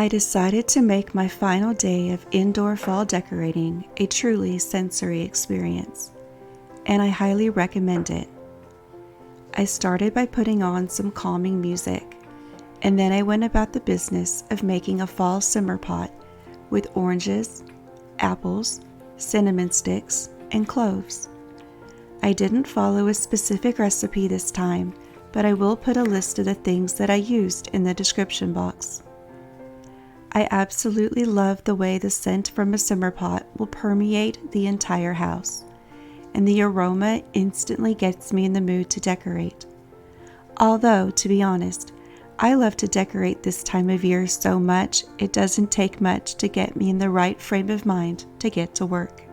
I decided to make my final day of indoor fall decorating a truly sensory experience, and I highly recommend it. I started by putting on some calming music, and then I went about the business of making a fall simmer pot with oranges, apples, cinnamon sticks, and cloves. I didn't follow a specific recipe this time, but I will put a list of the things that I used in the description box. I absolutely love the way the scent from a simmer pot will permeate the entire house, and the aroma instantly gets me in the mood to decorate. Although, to be honest, I love to decorate this time of year so much it doesn't take much to get me in the right frame of mind to get to work.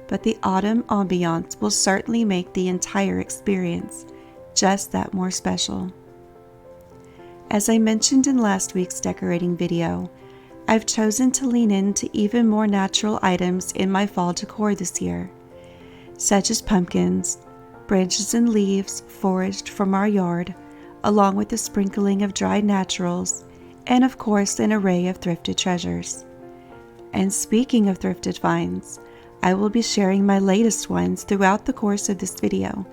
But the autumn ambiance will certainly make the entire experience just that more special. As I mentioned in last week's decorating video, I've chosen to lean into even more natural items in my fall decor this year, such as pumpkins, branches and leaves foraged from our yard, along with a sprinkling of dried naturals, and of course an array of thrifted treasures. And speaking of thrifted finds, I will be sharing my latest ones throughout the course of this video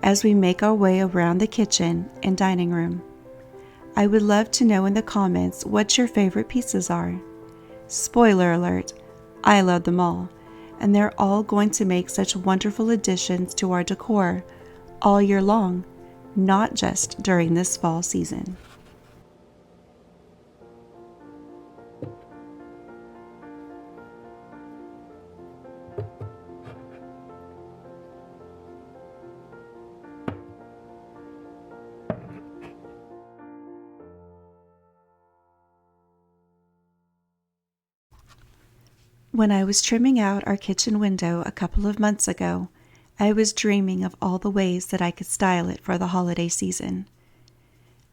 as we make our way around the kitchen and dining room. I would love to know in the comments what your favorite pieces are. Spoiler alert, I love them all, and they're all going to make such wonderful additions to our decor all year long, not just during this fall season. When I was trimming out our kitchen window a couple of months ago, I was dreaming of all the ways that I could style it for the holiday season.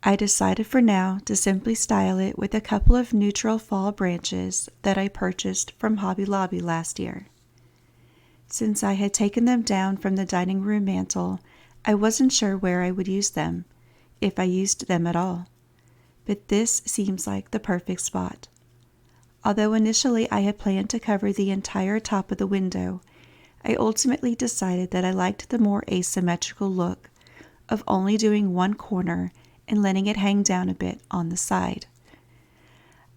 I decided for now to simply style it with a couple of neutral fall branches that I purchased from Hobby Lobby last year. Since I had taken them down from the dining room mantel, I wasn't sure where I would use them, if I used them at all. But this seems like the perfect spot. Although initially I had planned to cover the entire top of the window, I ultimately decided that I liked the more asymmetrical look of only doing one corner and letting it hang down a bit on the side.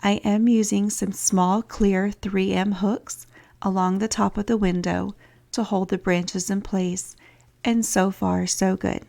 I am using some small clear 3M hooks along the top of the window to hold the branches in place, and so far so good.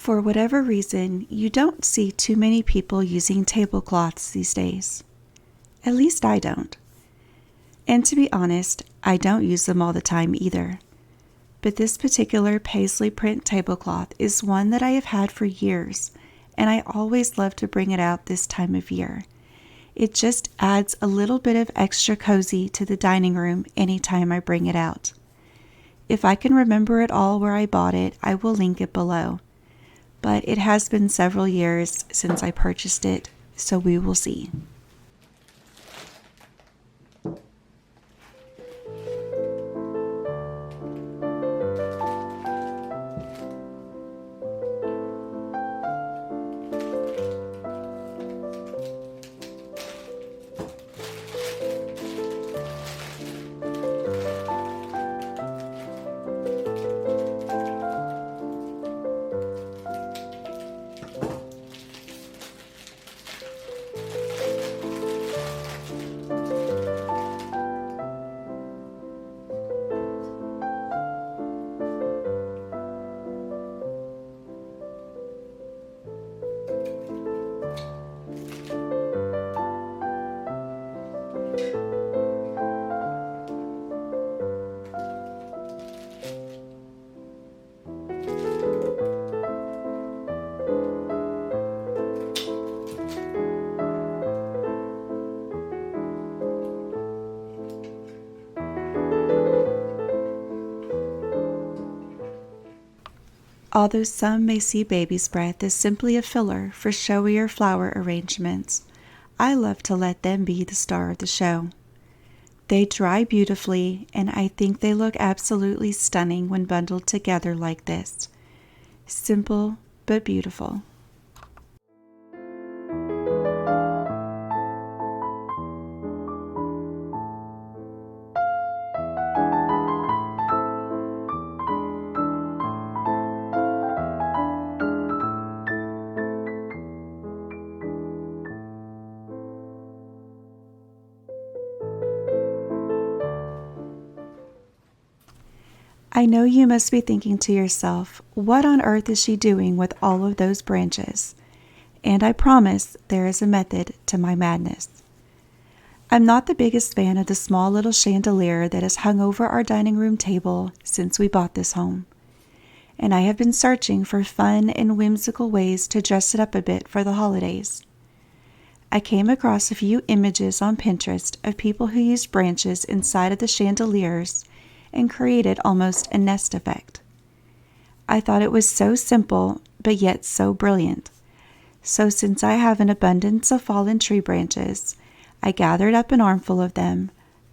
For whatever reason, you don't see too many people using tablecloths these days. At least I don't. And to be honest, I don't use them all the time either. But this particular paisley print tablecloth is one that I have had for years, and I always love to bring it out this time of year. It just adds a little bit of extra cozy to the dining room anytime I bring it out. If I can remember at all where I bought it, I will link it below. But it has been several years since I purchased it, so we will see. Although some may see baby's breath as simply a filler for showier flower arrangements, I love to let them be the star of the show. They dry beautifully, and I think they look absolutely stunning when bundled together like this. Simple but beautiful. I know you must be thinking to yourself, what on earth is she doing with all of those branches? And I promise there is a method to my madness. I'm not the biggest fan of the small little chandelier that has hung over our dining room table since we bought this home. And I have been searching for fun and whimsical ways to dress it up a bit for the holidays. I came across a few images on Pinterest of people who used branches inside of the chandeliers and created almost a nest effect. I thought it was so simple, but yet so brilliant. So since I have an abundance of fallen tree branches, I gathered up an armful of them,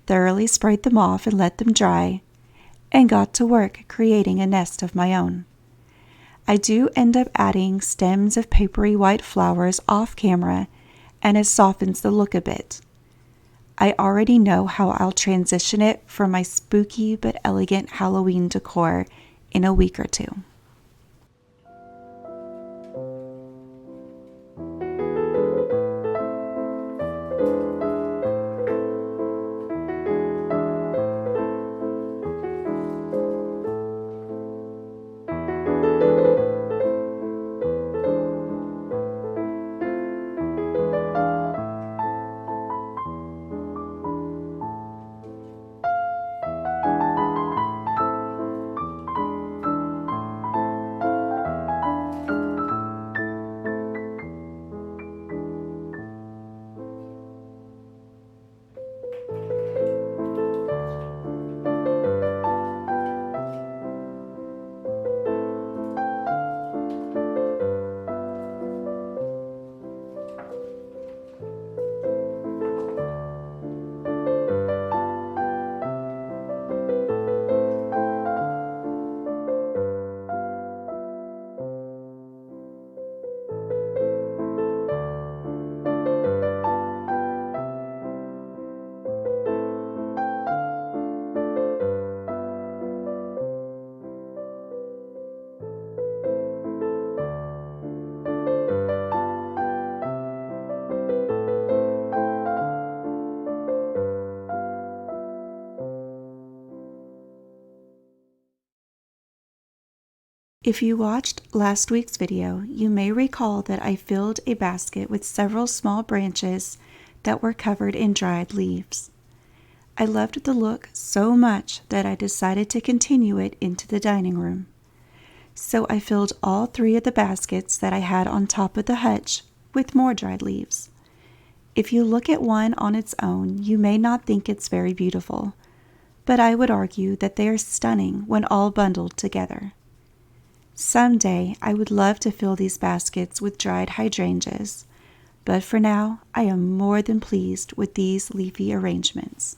thoroughly sprayed them off and let them dry, and got to work creating a nest of my own. I do end up adding stems of papery white flowers off camera, and it softens the look a bit. I already know how I'll transition it for my spooky but elegant Halloween decor in a week or two. If you watched last week's video, you may recall that I filled a basket with several small branches that were covered in dried leaves. I loved the look so much that I decided to continue it into the dining room. So I filled all 3 of the baskets that I had on top of the hutch with more dried leaves. If you look at one on its own, you may not think it's very beautiful, but I would argue that they are stunning when all bundled together. Someday I would love to fill these baskets with dried hydrangeas, but for now I am more than pleased with these leafy arrangements.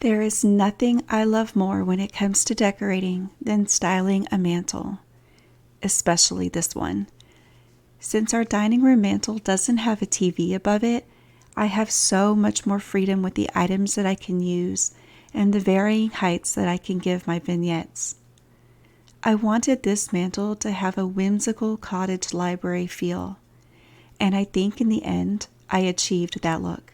There is nothing I love more when it comes to decorating than styling a mantle, especially this one. Since our dining room mantle doesn't have a TV above it, I have so much more freedom with the items that I can use and the varying heights that I can give my vignettes. I wanted this mantle to have a whimsical cottage library feel, and I think in the end I achieved that look.